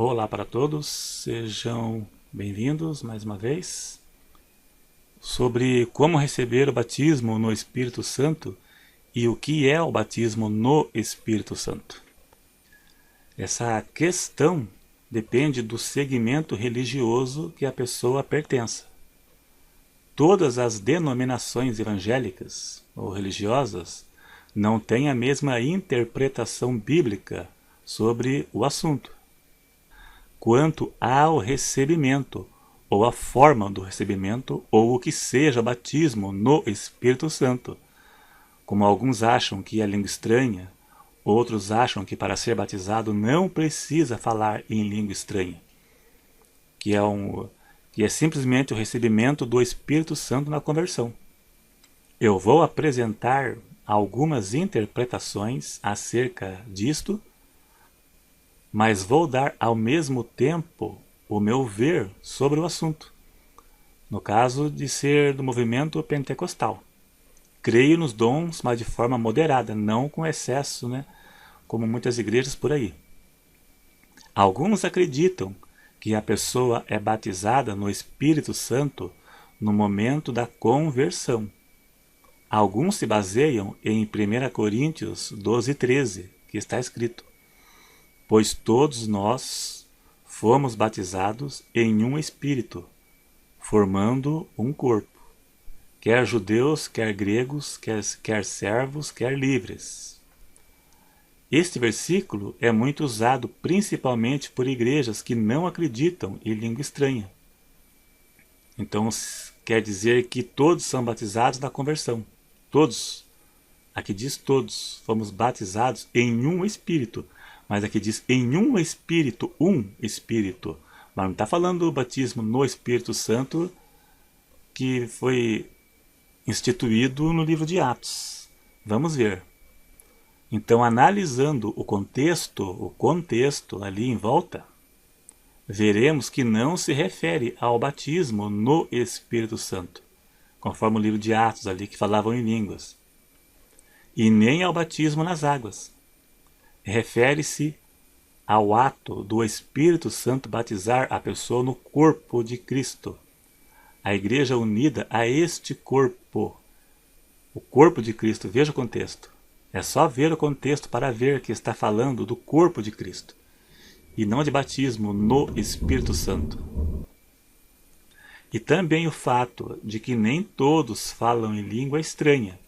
Olá para todos, sejam bem-vindos mais uma vez sobre como receber o batismo no Espírito Santo e o que é o batismo no Espírito Santo. Essa questão depende do segmento religioso que a pessoa pertença. Todas as denominações evangélicas ou religiosas não têm a mesma interpretação bíblica sobre o assunto. Quanto ao recebimento, ou a forma do recebimento, ou o que seja batismo no Espírito Santo. Como alguns acham que é língua estranha, outros acham que para ser batizado não precisa falar em língua estranha, que é simplesmente o recebimento do Espírito Santo na conversão. Eu vou apresentar algumas interpretações acerca disto, mas vou dar ao mesmo tempo o meu ver sobre o assunto, no caso de ser do movimento pentecostal. Creio nos dons, mas de forma moderada, não com excesso, como muitas igrejas por aí. Alguns acreditam que a pessoa é batizada no Espírito Santo no momento da conversão. Alguns se baseiam em 1 Coríntios 12:13, que está escrito: pois todos nós fomos batizados em um Espírito, formando um corpo, quer judeus, quer gregos, quer servos, quer livres. Este versículo é muito usado principalmente por igrejas que não acreditam em língua estranha. Então quer dizer que todos são batizados na conversão. Todos. Aqui diz todos. Fomos batizados em um Espírito. Mas aqui diz em um Espírito, Mas não está falando do batismo no Espírito Santo que foi instituído no livro de Atos. Vamos ver. Então, analisando o contexto ali em volta, veremos que não se refere ao batismo no Espírito Santo, conforme o livro de Atos ali que falavam em línguas, e nem ao batismo nas águas. Refere-se ao ato do Espírito Santo batizar a pessoa no corpo de Cristo. A igreja unida a este corpo. O corpo de Cristo. Veja o contexto. É só ver o contexto para ver que está falando do corpo de Cristo. E não de batismo no Espírito Santo. E também o fato de que nem todos falam em língua estranha.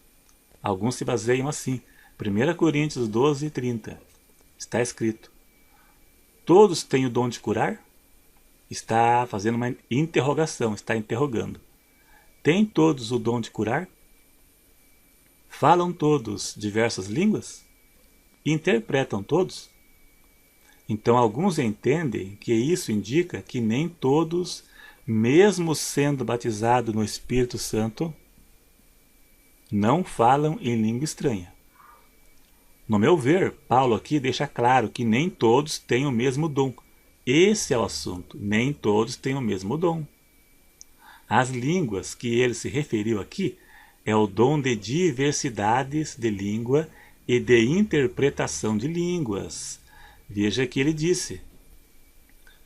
Alguns se baseiam assim. 1 Coríntios 12:30. Está escrito: todos têm o dom de curar? Está fazendo uma interrogação, está interrogando. Têm todos o dom de curar? Falam todos diversas línguas? Interpretam todos? Então alguns entendem que isso indica que nem todos, mesmo sendo batizados no Espírito Santo, não falam em língua estranha. No meu ver, Paulo aqui deixa claro que nem todos têm o mesmo dom. Esse é o assunto, nem todos têm o mesmo dom. As línguas que ele se referiu aqui é o dom de diversidades de língua e de interpretação de línguas. Veja que ele disse: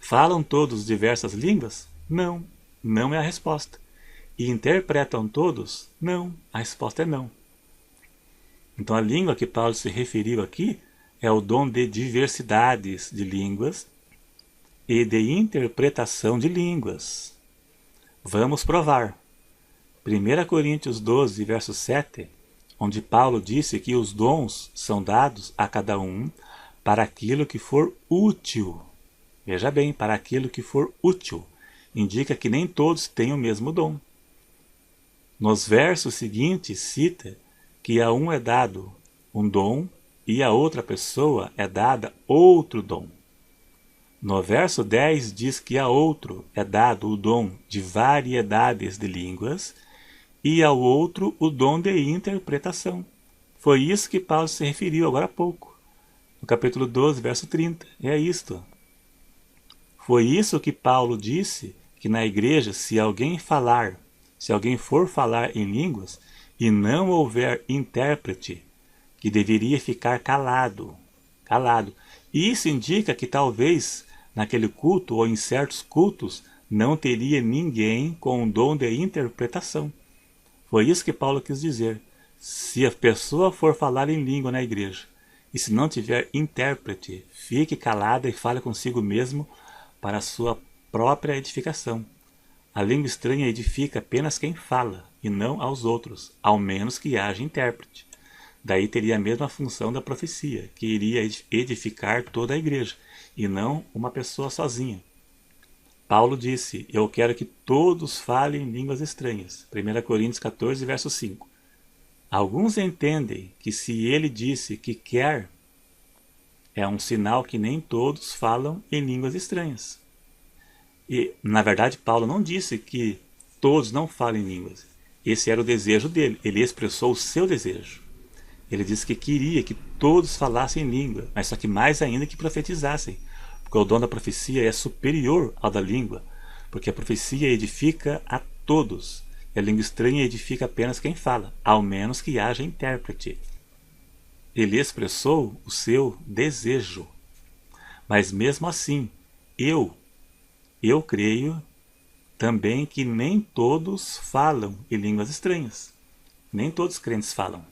falam todos diversas línguas? Não, não é a resposta. E interpretam todos? Não, a resposta é não. Então a língua que Paulo se referiu aqui é o dom de diversidades de línguas e de interpretação de línguas. Vamos provar. 1 Coríntios 12, verso 7, onde Paulo disse que os dons são dados a cada um para aquilo que for útil. Veja bem, para aquilo que for útil. Indica que nem todos têm o mesmo dom. Nos versos seguintes cita que a um é dado um dom e a outra pessoa é dada outro dom. No verso 10 diz que a outro é dado o dom de variedades de línguas e ao outro o dom de interpretação. Foi isso que Paulo se referiu agora há pouco, no capítulo 12, verso 30. É isto. Foi isso que Paulo disse, que na igreja, se alguém for falar em línguas, e não houver intérprete, que deveria ficar calado. Isso indica que talvez naquele culto ou em certos cultos não teria ninguém com o dom de interpretação. Foi isso que Paulo quis dizer. Se a pessoa for falar em língua na igreja, e se não tiver intérprete, fique calada e fale consigo mesmo para a sua própria edificação. A língua estranha edifica apenas quem fala, e não aos outros, ao menos que haja intérprete. Daí teria a mesma função da profecia, que iria edificar toda a igreja, e não uma pessoa sozinha. Paulo disse, eu quero que todos falem línguas estranhas. 1 Coríntios 14, verso 5. Alguns entendem que se ele disse que quer, é um sinal que nem todos falam em línguas estranhas. E, na verdade, Paulo não disse que todos não falem línguas. Esse era o desejo dele. Ele expressou o seu desejo. Ele disse que queria que todos falassem língua, mas só que mais ainda que profetizassem. Porque o dom da profecia é superior ao da língua, porque a profecia edifica a todos, e a língua estranha edifica apenas quem fala, ao menos que haja intérprete. Ele expressou o seu desejo. Mas mesmo assim, eu creio também que nem todos falam em línguas estranhas. Nem todos os crentes falam.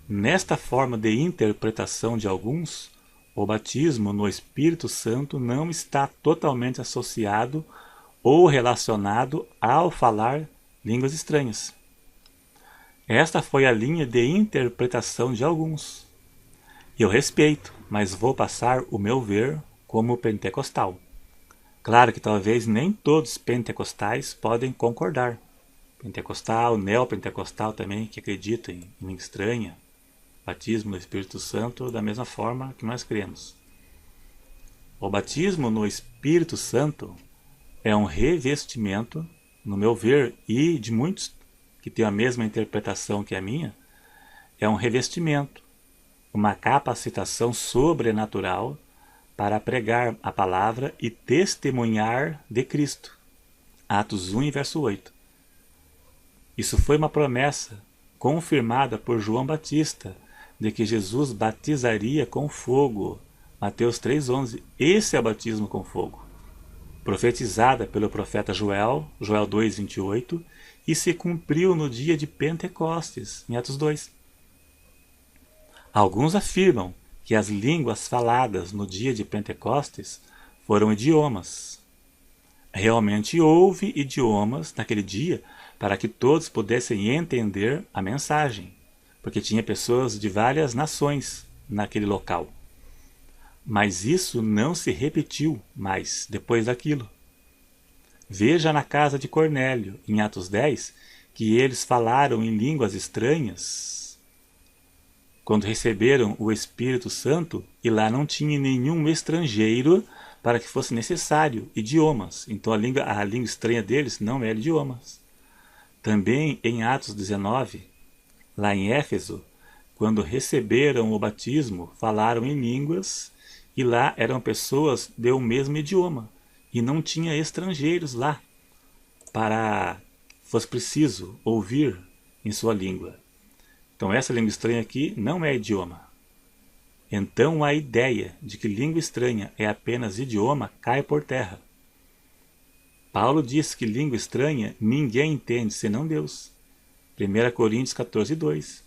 Nesta forma de interpretação de alguns, o batismo no Espírito Santo não está totalmente associado ou relacionado ao falar línguas estranhas. Esta foi a linha de interpretação de alguns. Eu respeito, mas vou passar o meu ver como pentecostal. Claro que talvez nem todos os pentecostais podem concordar. Pentecostal, neopentecostal também, que acreditam em língua estranha, batismo no Espírito Santo, da mesma forma que nós cremos. O batismo no Espírito Santo é um revestimento, no meu ver, e de muitos que têm a mesma interpretação que a minha, é um revestimento, uma capacitação sobrenatural para pregar a palavra e testemunhar de Cristo. Atos 1, verso 8. Isso foi uma promessa confirmada por João Batista, de que Jesus batizaria com fogo. Mateus 3,11. Esse é o batismo com fogo. Profetizada pelo profeta Joel, Joel 2,28, e se cumpriu no dia de Pentecostes, em Atos 2. Alguns afirmam que as línguas faladas no dia de Pentecostes foram idiomas. Realmente houve idiomas naquele dia para que todos pudessem entender a mensagem, porque tinha pessoas de várias nações naquele local. Mas isso não se repetiu mais depois daquilo. Veja na casa de Cornélio, em Atos 10, que eles falaram em línguas estranhas quando receberam o Espírito Santo, e lá não tinha nenhum estrangeiro para que fosse necessário idiomas. Então a língua estranha deles não era idiomas. Também em Atos 19, lá em Éfeso, quando receberam o batismo, falaram em línguas, e lá eram pessoas do mesmo idioma, e não tinha estrangeiros lá para fosse preciso ouvir em sua língua. Então essa língua estranha aqui não é idioma. Então a ideia de que língua estranha é apenas idioma cai por terra. Paulo diz que língua estranha ninguém entende senão Deus. 1 Coríntios 14, 2.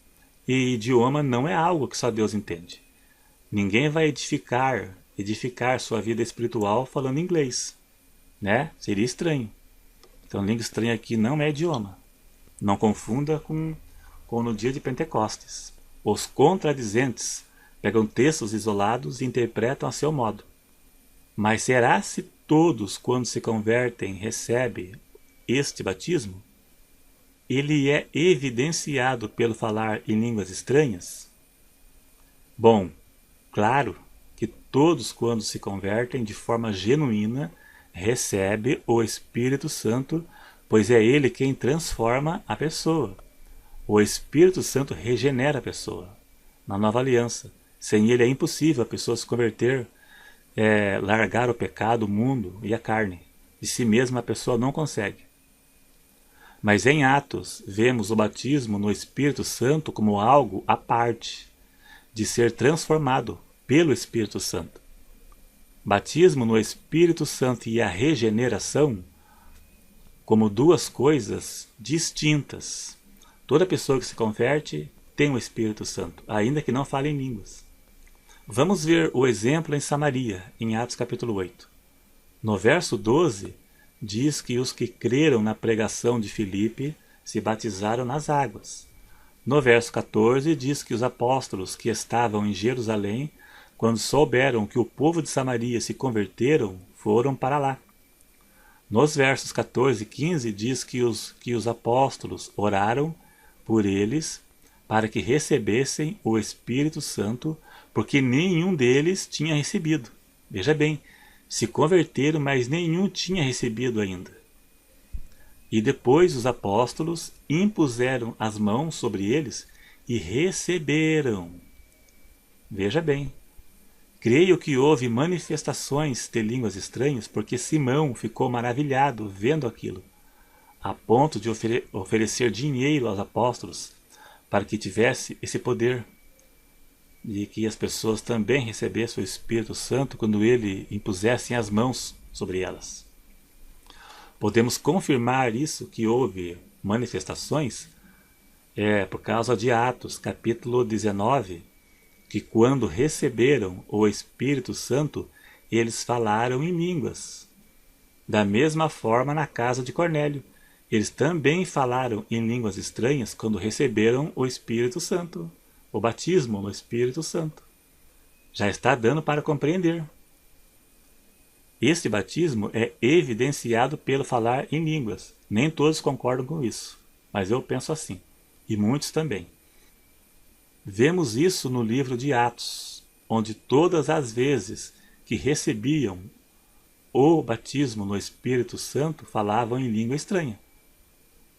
E idioma não é algo que só Deus entende. Ninguém vai edificar sua vida espiritual falando inglês, né? Seria estranho. Então língua estranha aqui não é idioma. Não confunda com no dia de Pentecostes. Os contradizentes pegam textos isolados e interpretam a seu modo. Mas será se todos, quando se convertem, recebem este batismo? Ele é evidenciado pelo falar em línguas estranhas? Bom, claro que todos, quando se convertem de forma genuína, recebem o Espírito Santo, pois é ele quem transforma a pessoa. O Espírito Santo regenera a pessoa. Na nova aliança, sem ele é impossível a pessoa se converter, largar o pecado, o mundo e a carne. De si mesma a pessoa não consegue. Mas em Atos, vemos o batismo no Espírito Santo como algo à parte, de ser transformado pelo Espírito Santo. batismo no Espírito Santo e a regeneração como duas coisas distintas. Toda pessoa que se converte tem o Espírito Santo, ainda que não fale em línguas. Vamos ver o exemplo em Samaria, em Atos capítulo 8. No verso 12, diz que os que creram na pregação de Filipe se batizaram nas águas. No verso 14, diz que os apóstolos que estavam em Jerusalém, quando souberam que o povo de Samaria se converteram, foram para lá. Nos versos 14 e 15, diz que os apóstolos oraram por eles para que recebessem o Espírito Santo, porque nenhum deles tinha recebido. Veja bem, se converteram, mas nenhum tinha recebido ainda. E depois os apóstolos impuseram as mãos sobre eles e receberam. Veja bem, creio que houve manifestações de línguas estranhas, porque Simão ficou maravilhado vendo aquilo, a ponto de oferecer dinheiro aos apóstolos para que tivesse esse poder de que as pessoas também recebessem o Espírito Santo quando ele impusessem as mãos sobre elas. Podemos confirmar isso, que houve manifestações, por causa de Atos, capítulo 19, que quando receberam o Espírito Santo, eles falaram em línguas. Da mesma forma na casa de Cornélio, eles também falaram em línguas estranhas quando receberam o Espírito Santo, o batismo no Espírito Santo. Já está dando para compreender. Este batismo é evidenciado pelo falar em línguas. Nem todos concordam com isso, mas eu penso assim, e muitos também. Vemos isso no livro de Atos, onde todas as vezes que recebiam o batismo no Espírito Santo, falavam em língua estranha.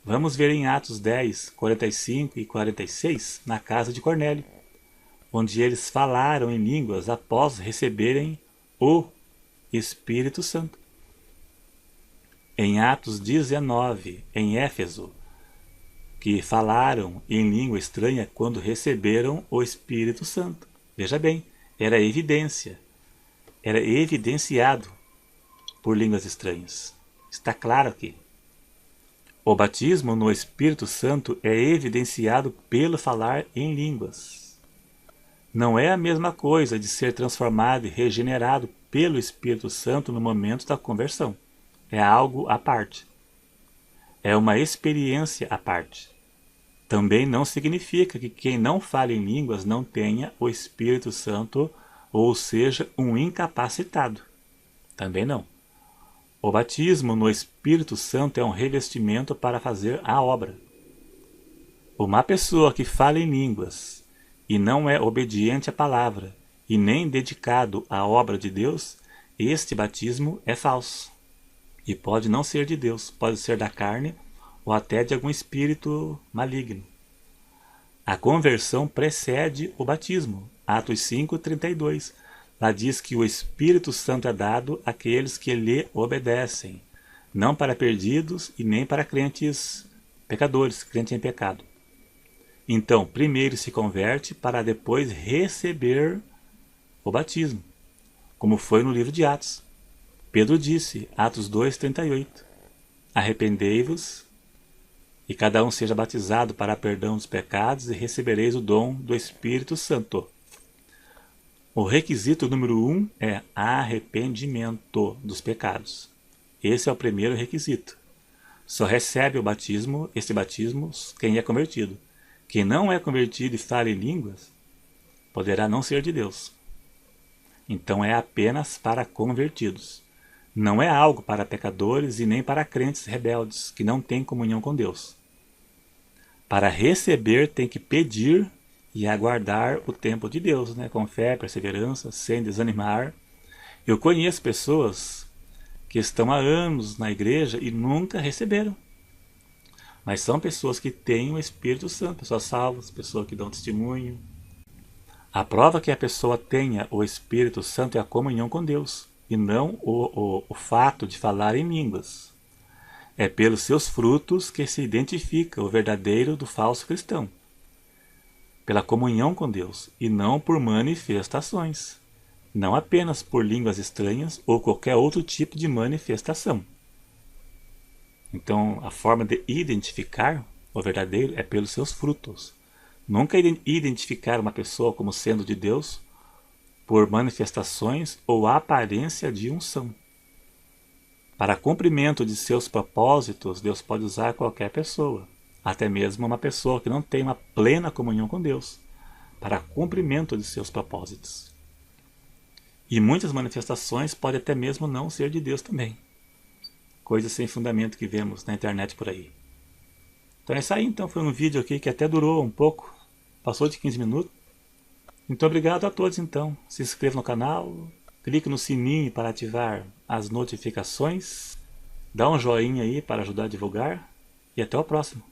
Vamos ver em Atos 10, 45 e 46, na casa de Cornélio, onde eles falaram em línguas após receberem o Espírito Santo. Em Atos 19, em Éfeso, que falaram em língua estranha quando receberam o Espírito Santo. Veja bem, era evidência, era evidenciado por línguas estranhas. Está claro aqui. O batismo no Espírito Santo é evidenciado pelo falar em línguas. Não é a mesma coisa de ser transformado e regenerado pelo Espírito Santo no momento da conversão. É algo à parte. É uma experiência à parte. Também não significa que quem não fala em línguas não tenha o Espírito Santo, ou seja, um incapacitado. Também não. O batismo no Espírito Santo é um revestimento para fazer a obra. Uma pessoa que fala em línguas e não é obediente à palavra e nem dedicado à obra de Deus, este batismo é falso. E pode não ser de Deus, pode ser da carne ou até de algum espírito maligno. A conversão precede o batismo. Atos 5:32. Lá diz que o Espírito Santo é dado àqueles que lhe obedecem, não para perdidos e nem para crentes pecadores, crente em pecado. Então, primeiro se converte para depois receber o batismo, como foi no livro de Atos. Pedro disse, Atos 2:38, arrependei-vos e cada um seja batizado para perdão dos pecados e recebereis o dom do Espírito Santo. O requisito número 1 é arrependimento dos pecados. Esse é o primeiro requisito. Só recebe o batismo, este batismo, quem é convertido. Quem não é convertido e fala em línguas, poderá não ser de Deus. Então é apenas para convertidos. Não é algo para pecadores e nem para crentes rebeldes, que não têm comunhão com Deus. Para receber tem que pedir e aguardar o tempo de Deus, com fé, perseverança, sem desanimar. Eu conheço pessoas que estão há anos na igreja e nunca receberam. Mas são pessoas que têm o Espírito Santo, pessoas salvas, pessoas que dão testemunho. A prova que a pessoa tenha o Espírito Santo é a comunhão com Deus, e não o fato de falar em línguas. É pelos seus frutos que se identifica o verdadeiro do falso cristão. Pela comunhão com Deus, e não por manifestações. não apenas por línguas estranhas ou qualquer outro tipo de manifestação. Então, a forma de identificar o verdadeiro é pelos seus frutos. Nunca identificar uma pessoa como sendo de Deus por manifestações ou aparência de unção. Para cumprimento de seus propósitos, Deus pode usar qualquer pessoa, até mesmo uma pessoa que não tem uma plena comunhão com Deus, para cumprimento de seus propósitos. E muitas manifestações podem até mesmo não ser de Deus também. Coisas sem fundamento que vemos na internet por aí. Então é isso aí, então foi um vídeo aqui que até durou um pouco, passou de 15 minutos. Muito obrigado a todos então, se inscreva no canal, clique no sininho para ativar as notificações, dá um joinha aí para ajudar a divulgar e até o próximo.